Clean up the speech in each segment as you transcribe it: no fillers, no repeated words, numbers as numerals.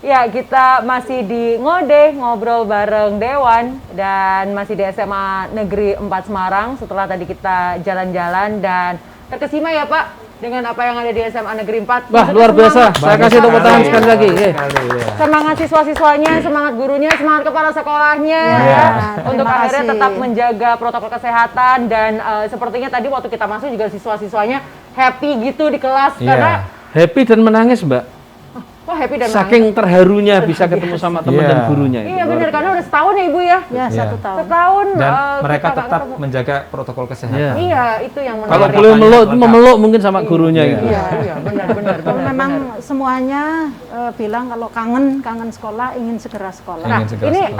Ya, kita masih di Ngode, ngobrol bareng Dewan, dan masih di SMA Negeri 4 Semarang. Setelah tadi kita jalan-jalan dan terkesima ya Pak, dengan apa yang ada di SMA Negeri 4. Wah, luar biasa. Saya kasih tepuk tangan sekali lagi. Semangat siswa-siswanya, semangat gurunya, semangat kepala sekolahnya, untuk akhirnya tetap menjaga protokol kesehatan. Dan sepertinya tadi waktu kita masuk juga siswa-siswanya happy gitu di kelas. Karena happy dan menangis, Mbak. wah, happy dan saking terharunya bisa ketemu sama teman dan gurunya. Iya benar, karena udah setahun ya Ibu ya. Ya, 1 tahun. Setahun. Dan mereka tetap menjaga protokol kesehatan. Iya, itu yang menarik. Kalau boleh memeluk mungkin sama gurunya gitu. Iya, benar. Memang semuanya bilang kalau kangen sekolah, ingin segera sekolah. Nah, ini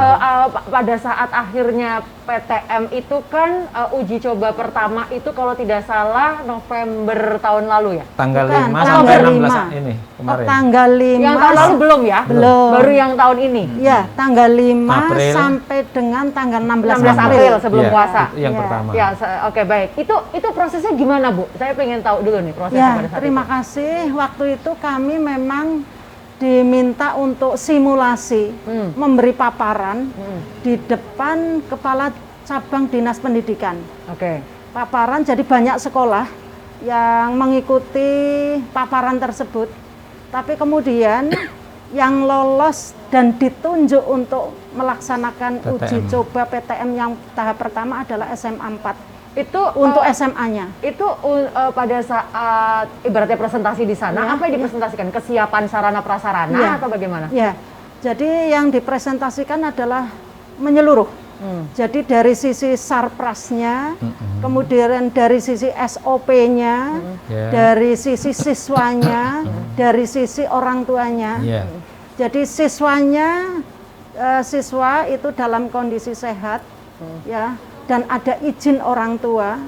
pada saat akhirnya PTM itu kan uji coba pertama itu kalau tidak salah November tahun lalu ya? Tanggal Bukan, 5 sampai tanggal 16 5. ini kemarin. Tanggal 5. Yang tahun lalu belum ya? Belum. Baru yang tahun ini? Ya, tanggal 5 April. sampai dengan tanggal 16 16 April sebelum Iya, puasa. itu yang pertama. Ya, oke baik. Itu prosesnya gimana Bu? Saya pengen tahu dulu nih prosesnya Ya, pada saat terima itu. kasih. Waktu itu kami memang diminta untuk simulasi, memberi paparan di depan Kepala Cabang Dinas Pendidikan. Oke. Paparan, jadi banyak sekolah yang mengikuti paparan tersebut. Tapi kemudian yang lolos dan ditunjuk untuk melaksanakan PTM. uji coba PTM yang tahap pertama adalah SMA 4. Itu Untuk SMA-nya. itu pada saat ibaratnya presentasi di sana, apa yang dipresentasikan? Kesiapan sarana prasarana atau bagaimana? Ya, jadi yang dipresentasikan adalah menyeluruh. Jadi dari sisi sarprasnya, kemudian dari sisi SOP-nya, dari sisi siswanya, dari sisi orang tuanya. Jadi siswanya, siswa itu dalam kondisi sehat, ya, dan ada izin orang tua.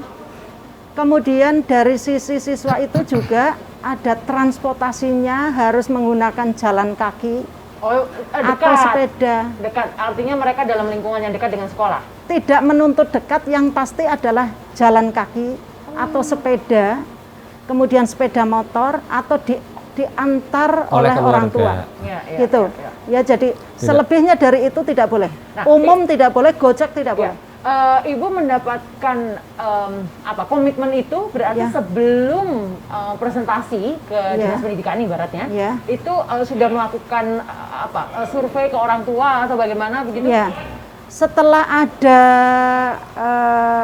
Kemudian dari sisi siswa itu juga ada transportasinya, harus menggunakan jalan kaki atau sepeda. Dekat, artinya mereka dalam lingkungan yang dekat dengan sekolah? Tidak menuntut dekat, yang pasti adalah jalan kaki atau sepeda, kemudian sepeda motor atau diantar oleh orang tua. Gitu. Ya, jadi selebihnya dari itu tidak boleh. Umum tidak boleh, Gojek tidak boleh. Ibu mendapatkan komitmen itu berarti sebelum presentasi ke Dinas Pendidikan ibaratnya, itu sudah melakukan survei ke orang tua atau bagaimana begitu? Ya. Setelah ada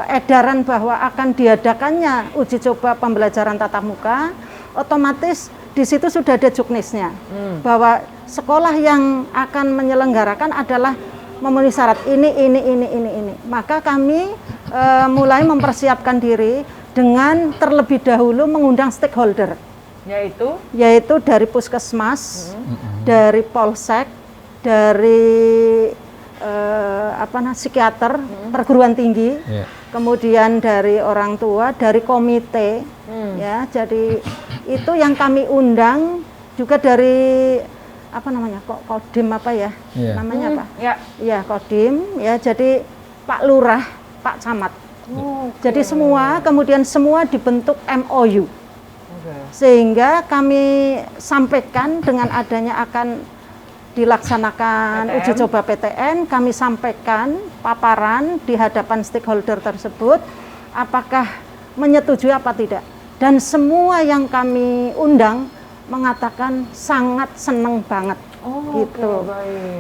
edaran bahwa akan diadakannya uji coba pembelajaran tatap muka, otomatis di situ sudah ada juknisnya bahwa sekolah yang akan menyelenggarakan adalah memenuhi syarat ini. Maka kami mulai mempersiapkan diri dengan terlebih dahulu mengundang stakeholder. Yaitu dari Puskesmas, dari Polsek, dari psikiater, perguruan tinggi, kemudian dari orang tua, dari komite, ya. Jadi itu yang kami undang, juga dari Kodim namanya apa? Ya, Kodim, ya. Jadi Pak Lurah, Pak Camat. Jadi kemudian semua dibentuk MOU. Sehingga kami sampaikan dengan adanya akan dilaksanakan uji coba PTN, kami sampaikan paparan di hadapan stakeholder tersebut, apakah menyetujui apa tidak. Dan semua yang kami undang mengatakan sangat senang banget, gitu.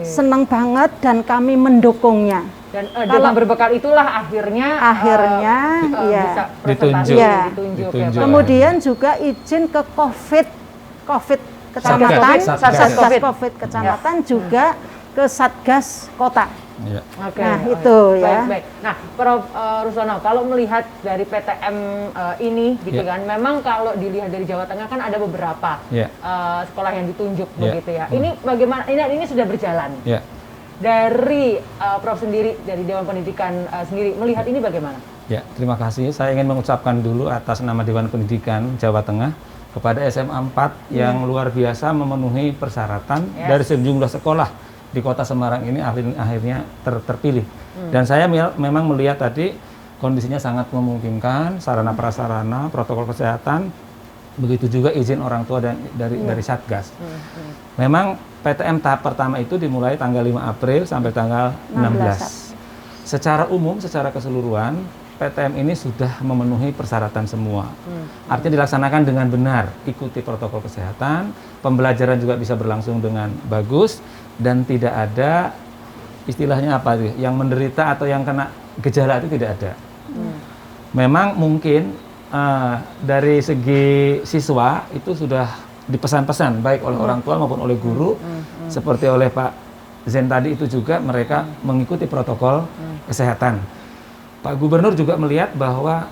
Senang banget dan kami mendukungnya. Dan dengan berbekal itulah akhirnya bisa ditunjuk. Kemudian juga izin ke COVID kecamatan, Satgas COVID kecamatan, juga ke Satgas kota. Itu ya. Baik. Nah, Prof. Rustono, kalau melihat dari PTM ini, gitu kan, memang kalau dilihat dari Jawa Tengah kan ada beberapa sekolah yang ditunjuk, begitu ya. Ini bagaimana? Ini sudah berjalan. Dari Prof. sendiri, dari Dewan Pendidikan sendiri, melihat ini bagaimana? Ya, terima kasih. Saya ingin mengucapkan dulu atas nama Dewan Pendidikan Jawa Tengah kepada SMA 4 yang luar biasa memenuhi persyaratan dari sejumlah sekolah di Kota Semarang ini akhirnya terpilih. Dan saya memang melihat tadi kondisinya sangat memungkinkan, sarana prasarana, protokol kesehatan begitu juga izin orang tua dan dari Satgas. Memang PTM tahap pertama itu dimulai tanggal 5 April sampai tanggal 16. Secara umum, secara keseluruhan, PTM ini sudah memenuhi persyaratan semua. Artinya dilaksanakan dengan benar, ikuti protokol kesehatan, pembelajaran juga bisa berlangsung dengan bagus, dan tidak ada istilahnya apa sih, yang menderita atau yang kena gejala itu tidak ada. Memang mungkin dari segi siswa itu sudah dipesan-pesan baik oleh orang tua maupun oleh guru, seperti oleh Pak Zen tadi itu juga mereka mengikuti protokol kesehatan. Pak Gubernur juga melihat bahwa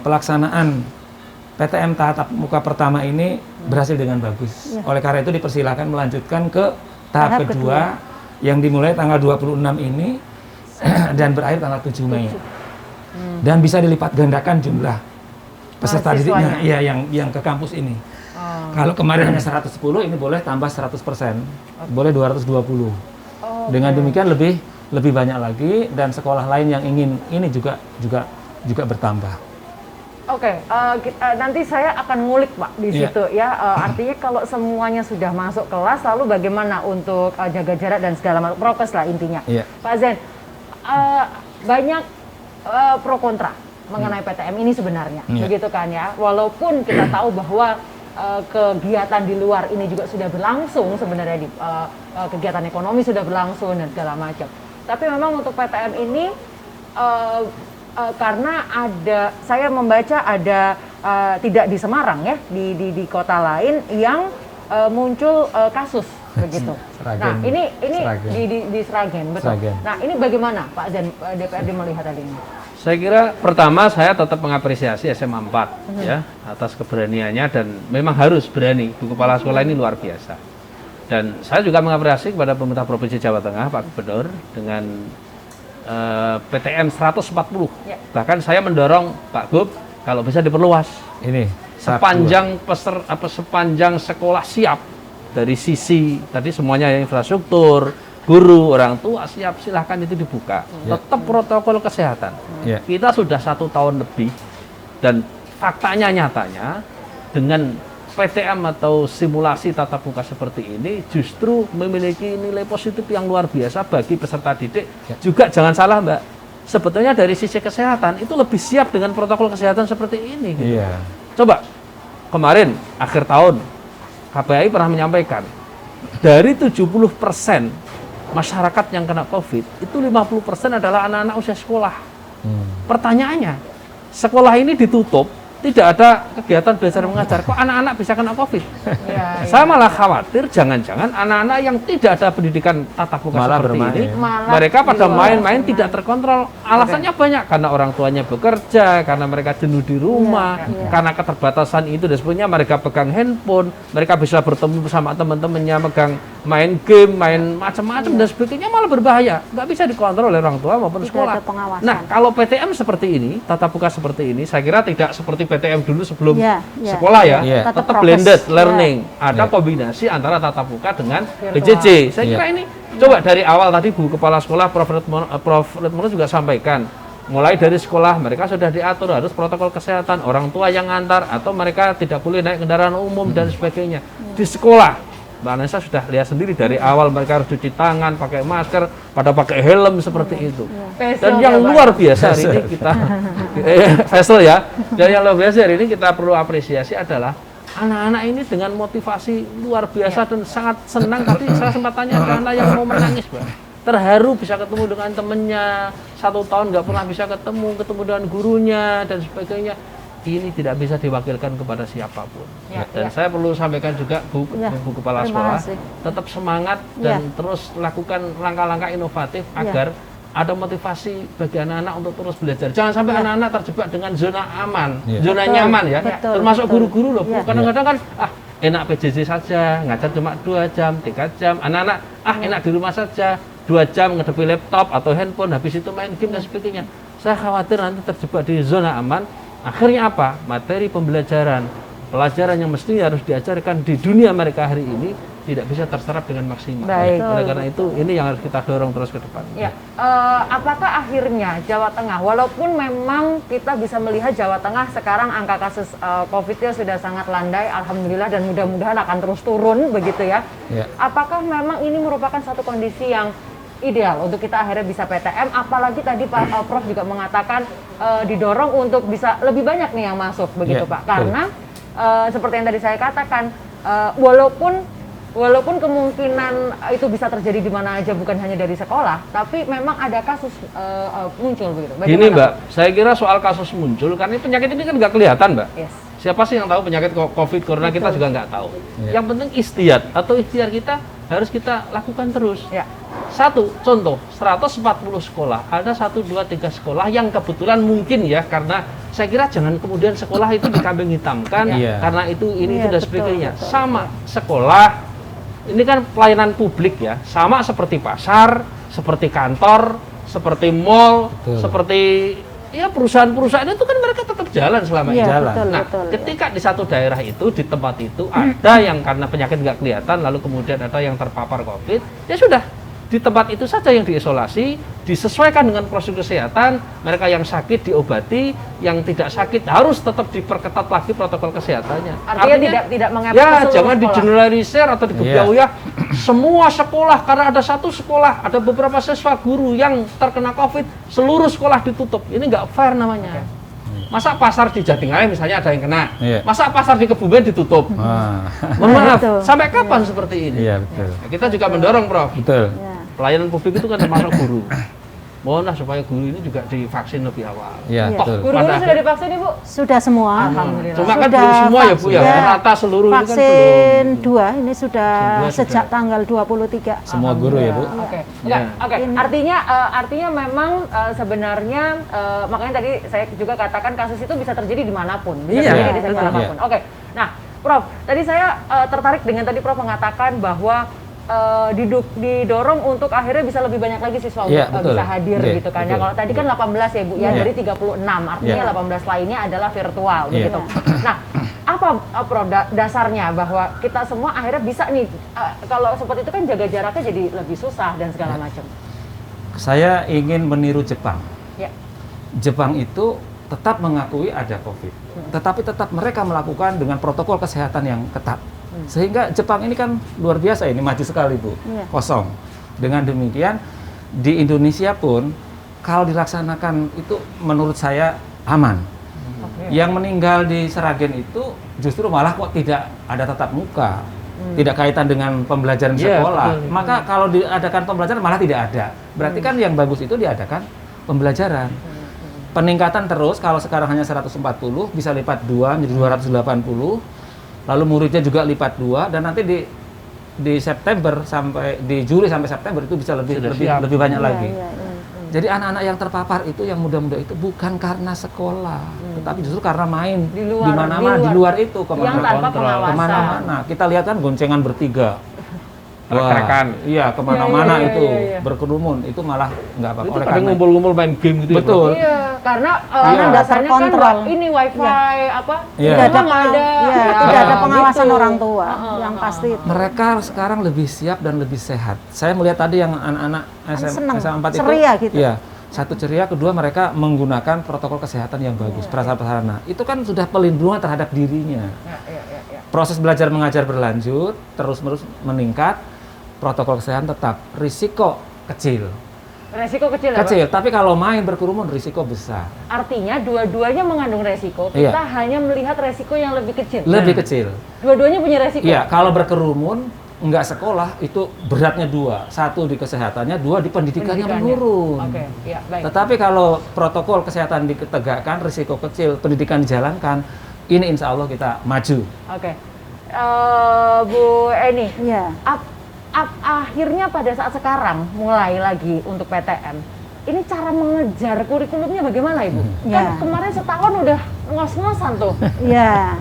pelaksanaan PTM tatap muka pertama ini berhasil dengan bagus. Oleh karena itu dipersilakan melanjutkan ke tahap kedua yang dimulai tanggal 26 ini dan berakhir tanggal 7 Mei. Dan bisa dilipat gandakan jumlah peserta didiknya yang ke kampus ini. Kalau kemarin hanya 110, ini boleh tambah 100%, boleh 220. Dengan demikian lebih banyak lagi, dan sekolah lain yang ingin ini juga bertambah. Nanti saya akan ngulik Pak di situ ya. Artinya kalau semuanya sudah masuk kelas, lalu bagaimana untuk jaga jarak dan segala macam prokes lah intinya. Pak Zen, banyak pro kontra mengenai PTM ini sebenarnya, begitu kan ya. Walaupun kita tahu bahwa kegiatan di luar ini juga sudah berlangsung sebenarnya, di kegiatan ekonomi sudah berlangsung dan segala macam. Tapi memang untuk PTM ini karena saya membaca ada tidak di Semarang ya, di kota lain yang muncul kasus begitu. Sragen. Nah ini di Sragen, betul. Sragen. Nah ini bagaimana Pak Zen, DPRD melihat hal ini? Saya kira pertama saya tetap mengapresiasi SMA 4 ya atas keberaniannya, dan memang harus berani. Bu Kepala Sekolah ini luar biasa. Dan saya juga mengapresiasi kepada pemerintah Provinsi Jawa Tengah, Pak Gubernur, dengan PTM 140. Bahkan saya mendorong Pak Gub kalau bisa diperluas. Ini sepanjang sekolah siap dari sisi tadi semuanya, infrastruktur, guru, orang tua siap, silahkan itu dibuka. Tetap protokol kesehatan. Kita sudah 1 tahun lebih, dan faktanya nyatanya dengan PTM atau simulasi tatap muka seperti ini justru memiliki nilai positif yang luar biasa bagi peserta didik. Juga jangan salah Mbak, sebetulnya dari sisi kesehatan itu lebih siap dengan protokol kesehatan seperti ini. Gitu. Coba kemarin akhir tahun KPAI pernah menyampaikan dari 70% masyarakat yang kena COVID, itu 50% adalah anak-anak usia sekolah. Pertanyaannya, sekolah ini ditutup, tidak ada kegiatan belajar mengajar, kok anak-anak bisa kena COVID? Saya malah khawatir jangan-jangan anak-anak yang tidak ada pendidikan tatap muka seperti ini, mereka pada main-main tidak terkontrol. Alasannya banyak, karena orang tuanya bekerja, karena mereka jenuh di rumah, karena keterbatasan itu dan sebagainya. Mereka pegang handphone, mereka bisa bertemu bersama teman-temannya, pegang main game, main macam-macam dan sebagainya, malah berbahaya. Nggak bisa dikontrol oleh orang tua maupun sekolah. Nah, kalau PTM seperti ini, tatap muka seperti ini, saya kira tidak seperti PTM dulu sebelum sekolah ya, tetap blended learning, ada kombinasi antara tatap muka dengan PJJ. Saya kira ini coba dari awal tadi Bu Kepala Sekolah Prof. Retmono juga sampaikan, mulai dari sekolah mereka sudah diatur harus protokol kesehatan, orang tua yang ngantar atau mereka tidak boleh naik kendaraan umum dan sebagainya. Di sekolah Mbak Anessa sudah lihat sendiri dari awal mereka harus cuci tangan, pakai masker, pada pakai helm seperti itu. Dan yang luar biasa hari ini kita Faisal ya. Dan yang luar biasa hari ini kita perlu apresiasi adalah anak-anak ini dengan motivasi luar biasa dan sangat senang. Tadi saya sempat tanya ada anak yang mau menangis, Mbak. Terharu bisa ketemu dengan temennya, 1 tahun nggak pernah bisa ketemu dengan gurunya dan sebagainya. Ini tidak bisa diwakilkan kepada siapapun. Dan saya perlu sampaikan juga Bu Kepala Sekolah, tetap semangat dan terus lakukan langkah-langkah inovatif agar ada motivasi bagi anak-anak untuk terus belajar. Jangan sampai anak-anak terjebak dengan zona aman, zona nyaman ya. Termasuk guru-guru loh. Kadang-kadang kan enak PJJ saja, ngajar cuma 2 jam, 3 jam. Anak-anak enak di rumah saja, 2 jam ngedepi laptop atau handphone, habis itu main game dan sebagainya. Saya khawatir nanti terjebak di zona aman. Akhirnya apa? Materi pembelajaran, pelajaran yang mestinya harus diajarkan di dunia mereka hari ini tidak bisa terserap dengan maksimal. Baik. Oleh karena itu ini yang harus kita dorong terus ke depan. Ya, apakah akhirnya Jawa Tengah, walaupun memang kita bisa melihat Jawa Tengah sekarang angka kasus COVID-nya sudah sangat landai, alhamdulillah, dan mudah-mudahan akan terus turun begitu ya. Apakah memang ini merupakan satu kondisi yang ideal untuk kita akhirnya bisa PTM, apalagi tadi Pak Prof juga mengatakan didorong untuk bisa lebih banyak nih yang masuk begitu Pak, karena seperti yang tadi saya katakan, walaupun kemungkinan itu bisa terjadi di mana aja, bukan hanya dari sekolah, tapi memang ada kasus muncul begitu. Bagaimana, gini Mbak, saya kira soal kasus muncul, karena penyakit ini kan nggak kelihatan Mbak. Yes. Siapa sih yang tahu penyakit COVID, corona, kita juga nggak tahu. Yang penting ikhtiar kita harus kita lakukan terus. Satu contoh, 140 sekolah, ada 1, 2, 3 sekolah yang kebetulan mungkin ya, karena saya kira jangan kemudian sekolah itu dikambing hitamkan, karena itu ini dan sebagainya. Sama sekolah, ini kan pelayanan publik ya, sama seperti pasar, seperti kantor, seperti mall, seperti ya perusahaan-perusahaan itu kan mereka tetap jalan selama ini. Nah, ketika di satu daerah itu, di tempat itu ada yang karena penyakit nggak kelihatan, lalu kemudian ada yang terpapar COVID, ya sudah, di tempat itu saja yang diisolasi, disesuaikan dengan prosedur kesehatan, mereka yang sakit diobati, yang tidak sakit harus tetap diperketat lagi protokol kesehatannya. Artinya tidak mengepek ya, jangan digeneralisir atau digebiah semua sekolah, karena ada satu sekolah, ada beberapa siswa guru yang terkena COVID, seluruh sekolah ditutup. Ini nggak fair namanya. Masa pasar di Jatingalaya misalnya ada yang kena, masa pasar di Kebumen ditutup? Mohon maaf, sampai kapan seperti ini? Betul. Kita juga mendorong, Prof. Betul. Pelayanan publik itu kan termasuk guru. Mohonlah supaya guru ini juga divaksin lebih awal. Toh, guru-guru sudah divaksin Ibu? Sudah semua. Alhamdulillah. Cuma kan belum semua ya Bu ya, rata seluruh ini kan belum. Vaksin 2 ini sudah sejak tanggal 23. Semua guru ya Bu? Oke. Artinya memang sebenarnya makanya tadi saya juga katakan kasus itu bisa terjadi dimanapun, bisa terjadi di sektor apapun. Oke. Nah, Prof, tadi saya tertarik dengan tadi Prof mengatakan bahwa didorong untuk akhirnya bisa lebih banyak lagi siswa untuk bisa hadir gitu kan ya. Kalau tadi kan 18 ya Bu ya, dari 36, artinya 18 lainnya adalah virtual begitu. Nah, apa Prof dasarnya bahwa kita semua akhirnya bisa nih, kalau seperti itu kan jaga jaraknya jadi lebih susah dan segala macam. Saya ingin meniru Jepang. Jepang itu tetap mengakui ada COVID, tetapi tetap mereka melakukan dengan protokol kesehatan yang ketat. Sehingga Jepang ini kan luar biasa, ini maju sekali Bu, kosong. Dengan demikian di Indonesia pun kalau dilaksanakan itu menurut saya aman. Yang meninggal di Sragen itu justru malah kok tidak ada tatap muka, tidak kaitan dengan pembelajaran sekolah. Maka kalau diadakan pembelajaran malah tidak ada. Berarti kan yang bagus itu diadakan pembelajaran. Peningkatan terus, kalau sekarang hanya 140 bisa lipat 2 menjadi 280. Lalu muridnya juga lipat 2, dan nanti di September sampai di Juli sampai September itu bisa lebih banyak lagi. Jadi anak-anak yang terpapar itu, yang muda-muda itu bukan karena sekolah, tetapi justru karena main di mana-mana di luar itu, kemana-mana. Kita lihat kan goncengan bertiga. Iya, kemana-mana itu berkerumun, itu malah nggak apa-apa. Itu kadang ngumpul-ngumpul main game gitu. Betul. Iya, karena dasarnya kan ini wifi tidak ada pengawasan orang tua yang pasti. Mereka sekarang lebih siap dan lebih sehat. Saya melihat tadi yang anak-anak SMA 4 itu ceria gitu. Iya, satu ceria, kedua mereka menggunakan protokol kesehatan yang bagus, prasarana. Itu kan sudah pelindungan terhadap dirinya. Proses belajar mengajar berlanjut, terus-menerus meningkat. Protokol kesehatan tetap, risiko kecil. Resiko kecil ya, Kecil, tapi kalau main berkerumun risiko besar. Artinya dua-duanya mengandung resiko, kita hanya melihat resiko yang lebih kecil. Lebih kecil. Dua-duanya punya resiko. Iya, kalau berkerumun, nggak sekolah, itu beratnya 2. 1 di kesehatannya, 2 di pendidikannya menurun. Baik. Tetapi kalau protokol kesehatan ditegakkan, risiko kecil, pendidikan dijalankan, ini insya Allah kita maju. Bu Eni, akhirnya pada saat sekarang mulai lagi untuk PTM, ini cara mengejar kurikulumnya bagaimana Ibu? Kan kemarin setahun udah ngos-ngosan tuh,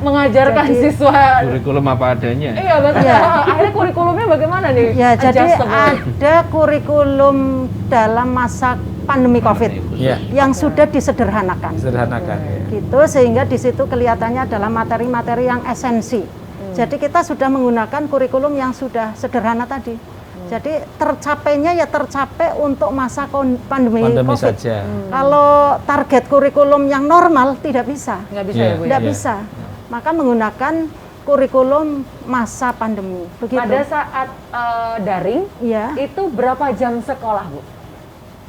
mengajarkan siswa kurikulum apa adanya. Iya betul. Akhirnya kurikulumnya bagaimana nih? Jadi ada kurikulum dalam masa pandemi COVID yang sudah disederhanakan. Gitu, sehingga di situ kelihatannya adalah materi-materi yang esensi. Jadi kita sudah menggunakan kurikulum yang sudah sederhana tadi. Jadi tercapainya ya tercapai untuk masa pandemi COVID. Saja. Kalau target kurikulum yang normal tidak bisa. Nggak bisa ya Bu? Tidak bisa. Maka menggunakan kurikulum masa pandemi. Begitu. Pada saat daring, itu berapa jam sekolah Bu?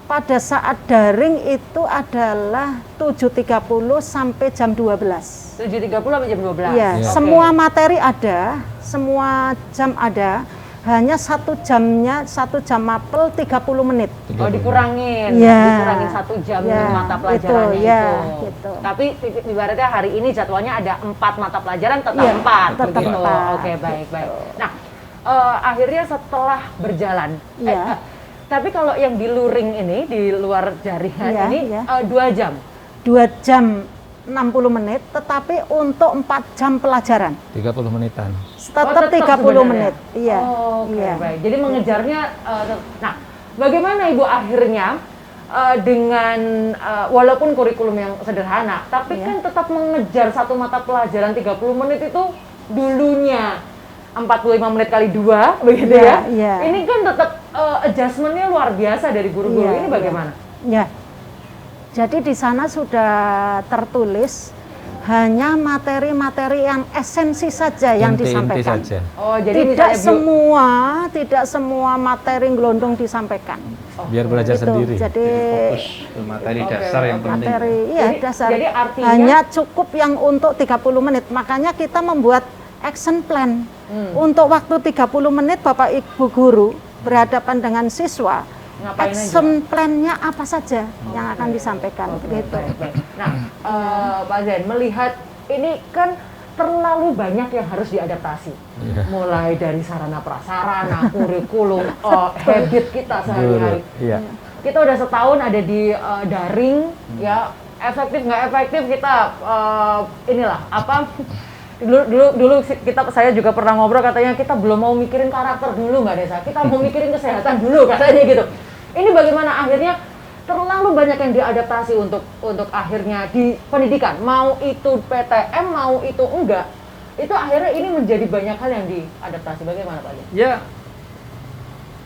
Pada saat daring itu adalah 7.30 sampai jam 12. 7.30 sampai jam 12? Iya, semua materi ada, semua jam ada. Hanya 1 jam mapel 30 menit. Oh, dikurangin. Dikurangin 1 jam mata pelajarannya itu. Gitu. Tapi ibaratnya hari ini jadwalnya ada 4 mata pelajaran, tetap 4. Tetap 4. Oke, baik. Nah, akhirnya setelah berjalan, tapi kalau yang di luring ini, di luar jaringan ini 2 jam? 2 jam 60 menit, tetapi untuk 4 jam pelajaran. 30 menitan. Tetap 30 menit. Iya. Baik. Jadi mengejarnya, nah bagaimana Ibu akhirnya dengan walaupun kurikulum yang sederhana, tapi kan tetap mengejar satu mata pelajaran 30 menit itu dulunya 45 menit kali 2, begitu ya? Ini kan tetap adjustment-nya luar biasa dari guru-guru ini bagaimana? Jadi di sana sudah tertulis hanya materi-materi yang esensi saja yang disampaikan. Saja. Oh, jadi tidak semua materi gelondong disampaikan. Biar belajar sendiri. Jadi fokus ke materi dasar yang penting. Dasar. Jadi artinya hanya cukup yang untuk 30 menit. Makanya kita membuat action plan. Untuk waktu 30 menit Bapak Ibu guru berhadapan dengan siswa. Action plan-nya apa saja yang akan disampaikan begitu. Nah, Pak Zain melihat ini kan terlalu banyak yang harus diadaptasi. Mulai dari sarana prasarana, kurikulum, habit kita sehari-hari. Kita udah setahun ada di daring, ya efektif nggak efektif kita dulu saya juga pernah ngobrol, katanya kita belum mau mikirin karakter dulu Mbak Desa, kita mau mikirin kesehatan dulu katanya gitu. Ini bagaimana akhirnya terlalu banyak yang diadaptasi untuk akhirnya di pendidikan, mau itu PTM mau itu enggak, itu akhirnya ini menjadi banyak hal yang diadaptasi. Bagaimana Pak?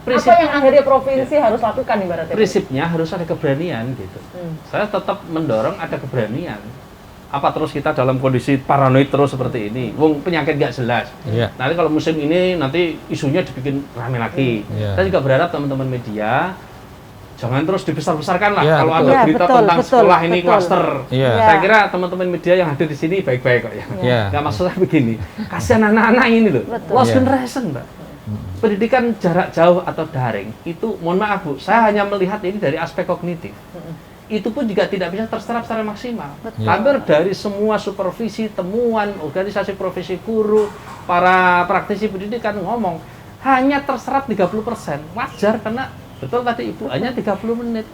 Apa yang akhirnya provinsi harus lakukan ibaratnya? Prinsipnya harus ada keberanian gitu. Saya tetap mendorong ada keberanian. Apa terus kita dalam kondisi paranoid terus seperti ini? Wong penyakit nggak jelas. Nanti kalau musim ini nanti isunya dibikin rame lagi. Saya juga berharap teman-teman media jangan terus dibesar-besarkan lah kalau ada berita tentang sekolah ini klaster. Saya kira teman-teman media yang hadir di sini baik-baik kok ya. Nggak, maksud saya begini, kasihan anak-anak ini loh, lost generation Mbak. Pendidikan jarak jauh atau daring itu, mohon maaf Bu, saya hanya melihat ini dari aspek kognitif. Itu pun juga tidak bisa terserap secara maksimal. Hampir dari semua supervisi, temuan, organisasi profesi guru, para praktisi pendidikan ngomong, hanya terserap 30%. Wajar karena betul tadi Ibu, hanya 30 menit.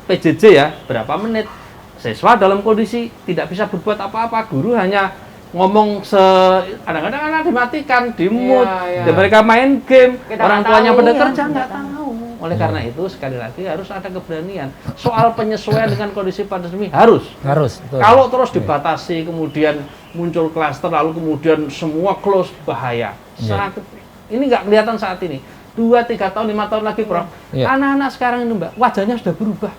PJJ ya, berapa menit. Siswa dalam kondisi tidak bisa berbuat apa-apa, guru hanya ngomong kadang-kadang anak dimatikan, di-mute, dan mereka main game, orang tuanya pada kerja nggak tahu. Oleh karena itu sekali lagi harus ada keberanian. Soal penyesuaian dengan kondisi pandemi harus. Betul. Kalau terus dibatasi, kemudian muncul klaster, lalu kemudian semua close, bahaya. Ini nggak kelihatan saat ini. 2-3 tahun, 5 tahun lagi, Prof. Anak-anak sekarang ini Mbak, wajahnya sudah berubah.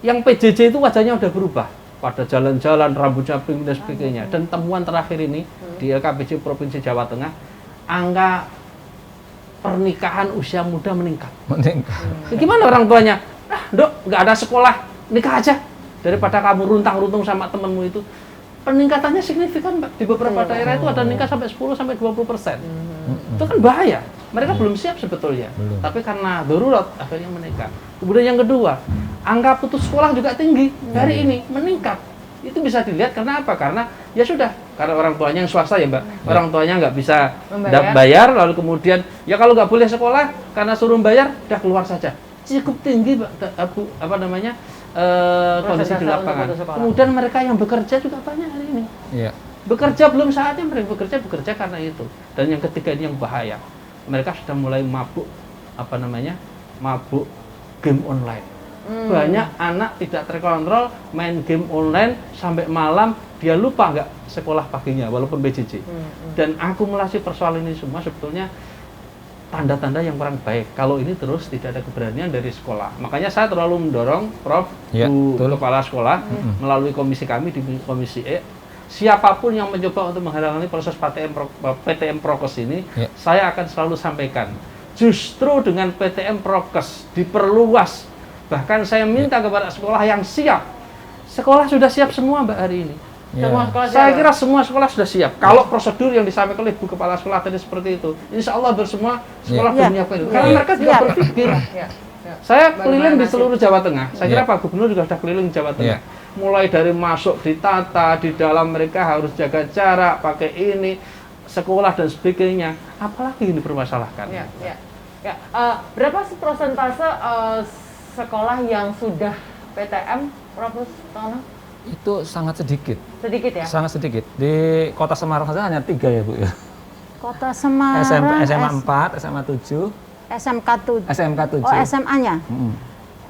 Yang PJJ itu wajahnya sudah berubah. Pada jalan-jalan, rambutnya pink dan sebagainya. Dan temuan terakhir ini di LKPJ Provinsi Jawa Tengah, angka pernikahan usia muda meningkat. Gimana orang tuanya? Dok, nggak ada sekolah, nikah aja. Daripada kamu runtang-runtung sama temenmu itu. Peningkatannya signifikan, Mbak. Di beberapa daerah itu ada nikah sampai 10-20%. Itu kan bahaya. Mereka belum siap sebetulnya. Tapi karena darurat akhirnya menikah. Kemudian yang kedua, angka putus sekolah juga tinggi. Hari ini meningkat. Itu bisa dilihat karena apa? Karena ya sudah, karena orang tuanya yang swasta ya Mbak. Orang tuanya nggak bisa bayar, lalu kemudian ya kalau nggak boleh sekolah karena suruh bayar, udah keluar saja. Cukup tinggi kondisi di lapangan. Kemudian mereka yang bekerja juga banyak hari ini. Bekerja belum saatnya, mereka bekerja karena itu. Dan yang ketiga ini yang bahaya. Mereka sudah mulai mabuk mabuk game online. Banyak anak tidak terkontrol, main game online sampai malam, dia lupa nggak sekolah paginya walaupun PJJ. Dan akumulasi persoalan ini semua sebetulnya tanda-tanda yang kurang baik. Kalau ini terus tidak ada keberanian dari sekolah. Makanya saya terlalu mendorong Prof, Bu Kepala Sekolah melalui komisi kami di Komisi E, siapapun yang mencoba untuk menghalangi proses PTM Prokes ini, saya akan selalu sampaikan. Justru dengan PTM Prokes diperluas. Bahkan saya minta kepada sekolah yang siap. Sekolah sudah siap semua Mbak hari ini. Saya kira semua sekolah sudah siap. Kalau prosedur yang disampaikan oleh Bu Kepala Sekolah tadi seperti itu, insya Allah semua sekolah sudah menyiapkan itu. Karena mereka juga berpikir. Saya keliling di seluruh Jawa Tengah. Saya kira Pak Gubernur juga sudah keliling Jawa Tengah. Mulai dari masuk ditata, di dalam mereka harus jaga jarak, pakai ini, sekolah dan sebagainya. Apalagi ini dipermasalahkan. Berapa sih persentase sekolah yang sudah PTM, Prof. Tono? Itu sangat sedikit. Sedikit ya? Sangat sedikit. Di Kota Semarang saja hanya 3 ya Bu ya. Kota Semarang. SMA 4, SMA 7. SMK 7. SMK 7. Oh, SMA-nya.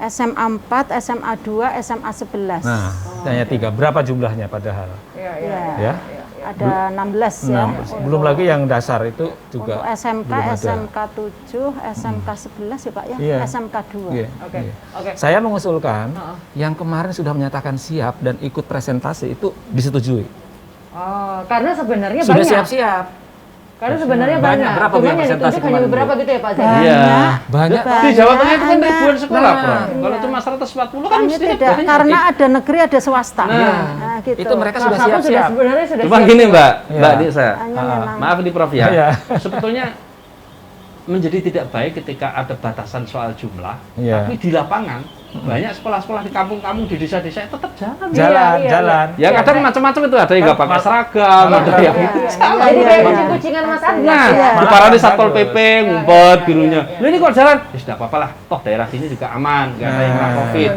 SMA 4, SMA 2, SMA 11. Nah, hanya 3. Berapa jumlahnya padahal? Iya. Ada 16 ya. Belum lagi yang dasar itu juga. Untuk SMK, SMK 7, SMK 11 ya Pak ya, SMK 2. Oke. Saya mengusulkan yang kemarin sudah menyatakan siap dan ikut presentasi itu disetujui. Oh, karena sebenarnya sudah banyak. siap-siap. Karena sebenarnya banyak. Berapa Cuman yang ditunjuk hanya beberapa gitu ya Pak Zain? Iya. Banyak. Di Jawa Tengah itu kan ribuan sekolah, Prof. Kalau cuma 140 kan mesti tidak, karena ada negeri ada swasta. Nah, gitu. Itu mereka sudah Salah satu siap-siap. Sebenarnya sudah Cuma siap. gini Mbak Nisa, memang. maaf nih Prof ya. Iya. Sebetulnya menjadi tidak baik ketika ada batasan soal jumlah, Iya. tapi di lapangan banyak sekolah-sekolah di kampung-kampung, di desa-desa tetap jalan. Jalan. Ya kadang macam-macam itu, ada yang nggak pakai seragam, ada yang Jadi kayak kucing-kucingan Mas Ardi. di parani Satpol PP ngumpet gurunya. Lu ini kok jalan? Ya sudah apa-apa lah, toh daerah sini juga aman, nggak ada yang kena Covid.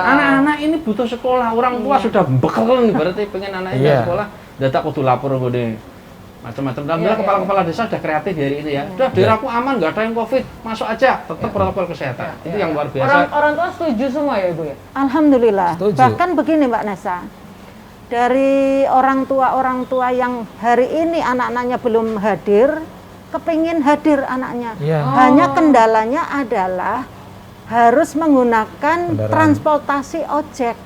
Anak-anak ini butuh sekolah, orang tua sudah bekel nih, berarti pengen anaknya sekolah, udah tak kudu lapor gue macam-macam. Alhamdulillah kepala-kepala desa sudah kreatif hari ini ya. Udah daerahku aman, nggak ada yang Covid, masuk aja, tetap protokol kesehatan. Itu yang luar biasa. Orang tua setuju semua ya Ibu ya? Alhamdulillah. Setuju. Bahkan begini Mbak Nesa, dari orang tua yang hari ini anak-anaknya belum hadir, kepingin hadir anaknya. Hanya kendalanya adalah harus menggunakan transportasi ojek.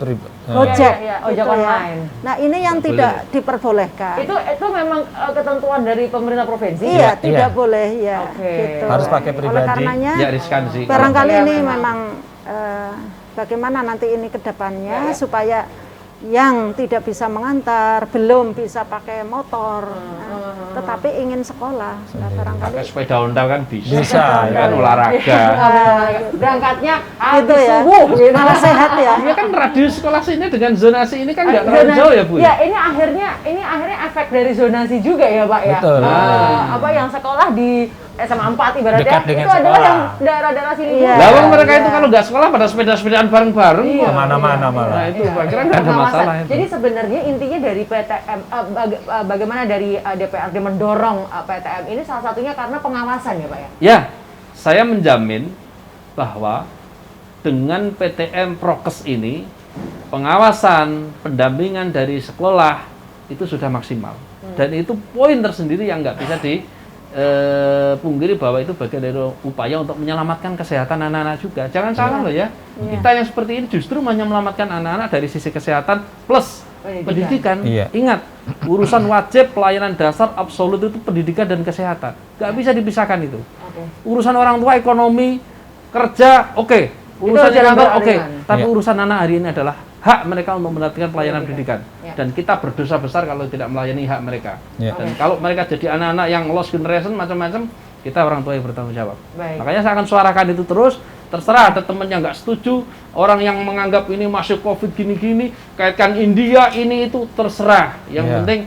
Ojek online. Nah, ini yang tidak diperbolehkan. Itu memang ketentuan dari pemerintah provinsi. Iya, tidak boleh ya. Gitu. Harus pakai pribadi. Oleh karenanya, Ya riskan sih. barangkali ini memang bagaimana nanti ini ke depannya supaya yang tidak bisa mengantar, belum bisa pakai motor, tetapi ingin sekolah. Nah, barangkali pakai sepeda Honda kan bisa kan olahraga. Berangkatnya gitu habis ya. subuh gitu. Malah sehat ya. Ya kan radius sekolah sini dengan zonasi ini kan nggak terlalu jauh ya Bu. Ya, ini akhirnya efek dari zonasi juga ya Pak ya. Betul. Apa yang sekolah di SMA 4 ibaratnya Dekat dengan itu adalah sekolah. yang daerah-daerah sini Iya. juga. Lalu mereka itu kalau nggak sekolah pada sepeda-sepedaan bareng-bareng kok. Kemana-mana malah. Nah itu kira nggak ada masalah itu. Jadi sebenarnya intinya dari PTM, bagaimana dari DPRD mendorong PTM ini salah satunya karena pengawasan ya Pak ya? Ya, saya menjamin bahwa dengan PTM Prokes ini, pengawasan, pendampingan dari sekolah itu sudah maksimal. Dan itu poin tersendiri yang nggak bisa pungkiri bahwa itu bagian dari upaya untuk menyelamatkan kesehatan anak-anak juga. Jangan salah loh ya, kita yang seperti ini justru hanya menyelamatkan anak-anak dari sisi kesehatan plus pendidikan. Ingat, urusan wajib pelayanan dasar absolut itu pendidikan dan kesehatan. Nggak bisa dipisahkan itu. Urusan orang tua, ekonomi, kerja, urusan yang tapi urusan anak hari ini adalah hak mereka untuk mendapatkan pelayanan pendidikan. Dan kita berdosa besar kalau tidak melayani hak mereka. Dan kalau mereka jadi anak-anak yang lost generation macam-macam, kita orang tua yang bertanggung jawab. Makanya saya akan suarakan itu terus. Terserah ada teman yang nggak setuju, orang yang menganggap ini masih COVID gini-gini, kaitkan India ini itu terserah. Yang penting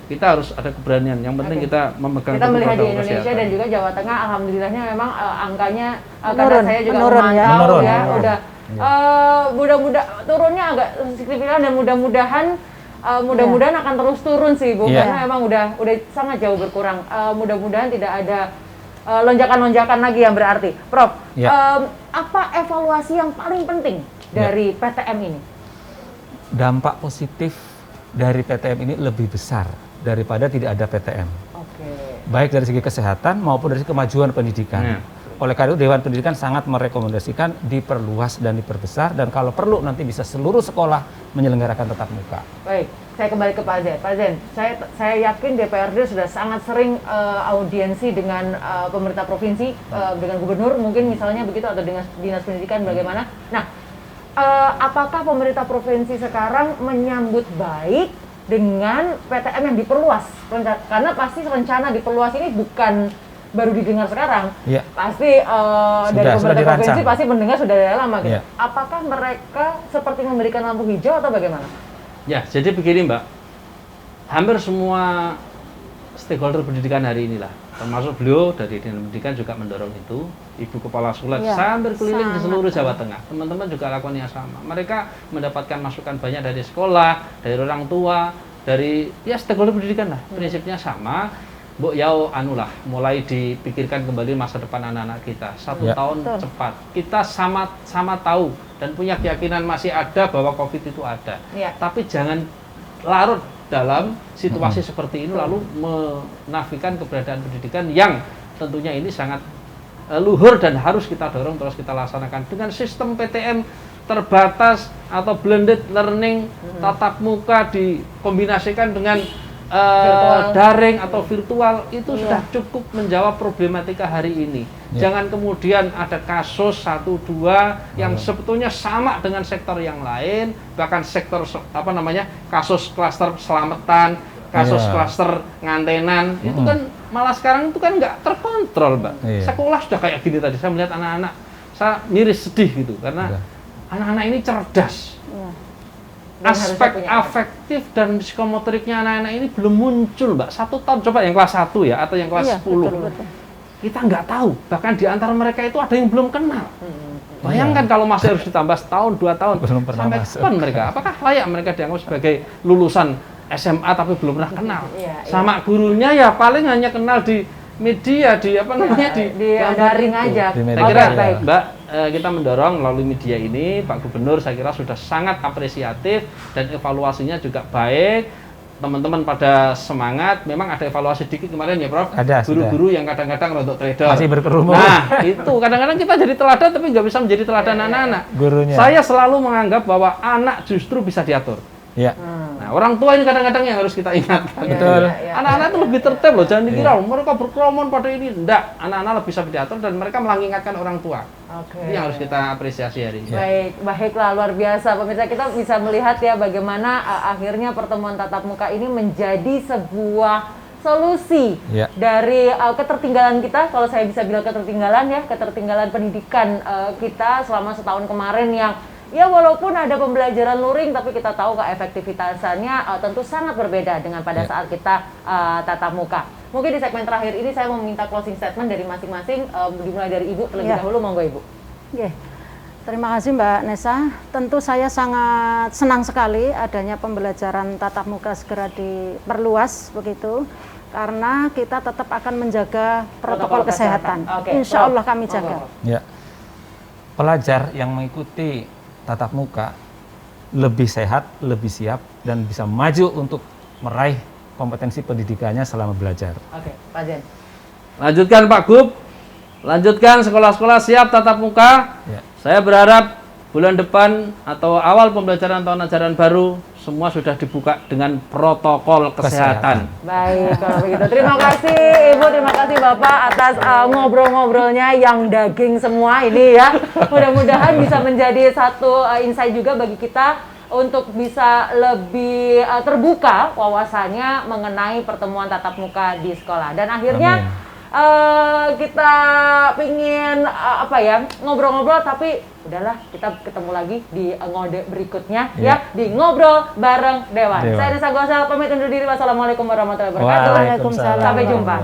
kita harus ada keberanian. Yang penting kita memegang kita melihat di Indonesia kesehatan. dan juga Jawa Tengah, alhamdulillahnya memang angkanya menurun, karena saya juga memantau ya, udah mudah-mudahan turunnya agak signifikan dan mudah-mudahan akan terus turun sih Bu, karena memang udah sangat jauh berkurang. Mudah-mudahan tidak ada lonjakan-lonjakan lagi yang berarti. Prof, apa evaluasi yang paling penting dari PTM ini? Dampak positif dari PTM ini lebih besar daripada tidak ada PTM. Baik dari segi kesehatan maupun dari segi kemajuan pendidikan. Oleh karena itu Dewan Pendidikan sangat merekomendasikan diperluas dan diperbesar, dan kalau perlu nanti bisa seluruh sekolah menyelenggarakan tatap muka. Baik, saya kembali ke Pak Zen. Pak Zen, saya yakin DPRD sudah sangat sering audiensi dengan pemerintah provinsi, dengan gubernur mungkin misalnya begitu, atau dengan dinas pendidikan bagaimana. Nah, apakah pemerintah provinsi sekarang menyambut baik dengan PTM yang diperluas? Karena pasti rencana diperluas ini bukan baru didengar sekarang, pasti dari pemerintah provinsi pasti mendengar sudah dari lama gitu. Apakah mereka seperti memberikan lampu hijau atau bagaimana? Ya, jadi begini Mbak, hampir semua stakeholder pendidikan hari inilah, termasuk beliau dari Dinas Pendidikan juga mendorong itu, Ibu Kepala Sekolah hampir keliling di seluruh Jawa Tengah, teman-teman juga lakukan yang sama. Mereka mendapatkan masukan banyak dari sekolah, dari orang tua, dari stakeholder pendidikan lah, prinsipnya sama. Bu, anulah, mulai dipikirkan kembali masa depan anak-anak kita. 1 tahun cepat. Kita sama tahu dan punya keyakinan masih ada bahwa COVID itu ada. Tapi jangan larut dalam situasi seperti ini lalu menafikan keberadaan pendidikan yang tentunya ini sangat luhur dan harus kita dorong terus kita laksanakan dengan sistem PTM terbatas atau blended learning, tatap muka dikombinasikan dengan daring atau virtual, itu sudah cukup menjawab problematika hari ini. Jangan kemudian ada kasus 1-2 yang sebetulnya sama dengan sektor yang lain, bahkan sektor kasus klaster selamatan, kasus klaster ngantenan, itu kan malah sekarang itu kan nggak terkontrol, Mbak. Sekolah sudah kayak gini tadi, saya melihat anak-anak, saya miris sedih gitu karena anak-anak ini cerdas. Aspek afektif dan psikomotoriknya anak-anak ini belum muncul, Mbak. 1 tahun, coba yang kelas 1 ya, atau yang kelas 10. Betul. Kita nggak tahu, bahkan di antara mereka itu ada yang belum kenal. Bayangkan kalau masih harus ditambah setahun, 2 tahun, sampai kapan mereka? Apakah layak mereka dianggap sebagai lulusan SMA tapi belum pernah kenal? Sama gurunya ya paling hanya kenal di media, di daring aja. Saya kira Mbak, kita mendorong melalui media ini, Pak Gubernur saya kira sudah sangat apresiatif dan evaluasinya juga baik. Teman-teman pada semangat, memang ada evaluasi dikit kemarin ya Prof. Ada, guru-guru yang kadang-kadang rontok trader. Masih berkerumun. Nah, itu kadang-kadang kita jadi teladan tapi nggak bisa menjadi teladan anak-anak. Gurunya. Saya selalu menganggap bahwa anak justru bisa diatur. Nah, orang tua ini kadang-kadang yang harus kita ingatkan. Betul. Anak-anak itu lebih tertib loh, jangan dikira mereka berkerumun pada ini. Enggak, anak-anak lebih bisa diatur dan mereka mengingatkan orang tua. Ini yang harus kita apresiasi hari ini. Baiklah, luar biasa. Pemirsa, kita bisa melihat ya bagaimana akhirnya pertemuan tatap muka ini menjadi sebuah solusi dari ketertinggalan kita, kalau saya bisa bilang ketertinggalan pendidikan kita selama setahun kemarin yang ya walaupun ada pembelajaran luring, tapi kita tahu keefektivitasannya tentu sangat berbeda dengan pada saat kita tatap muka. Mungkin di segmen terakhir ini saya mau meminta closing statement dari masing-masing, dimulai dari Ibu terlebih dahulu, monggo Ibu. Terima kasih Mbak Nessa. Tentu saya sangat senang sekali adanya pembelajaran tatap muka segera diperluas begitu, karena kita tetap akan menjaga protokol kesehatan. Insya Allah kami jaga. Pelajar yang mengikuti tatap muka lebih sehat, lebih siap, dan bisa maju untuk meraih kompetensi pendidikannya selama belajar. Pak Zen. Lanjutkan Pak Gub, lanjutkan sekolah-sekolah siap tatap muka. Saya berharap bulan depan atau awal pembelajaran tahun ajaran baru semua sudah dibuka dengan protokol kesehatan. Baik, kalau begitu. Terima kasih Ibu, terima kasih Bapak atas ngobrol-ngobrolnya yang daging semua ini ya. Mudah-mudahan bisa menjadi satu insight juga bagi kita untuk bisa lebih terbuka wawasannya mengenai pertemuan tatap muka di sekolah. Dan akhirnya kita pingin ngobrol-ngobrol, tapi udahlah, kita ketemu lagi di ngode berikutnya ya, di Ngobrol Bareng Dewan. Saya Nessa Gosal pamit undur diri. Wassalamualaikum warahmatullahi wabarakatuh. Waalaikumsalam. Sampai jumpa.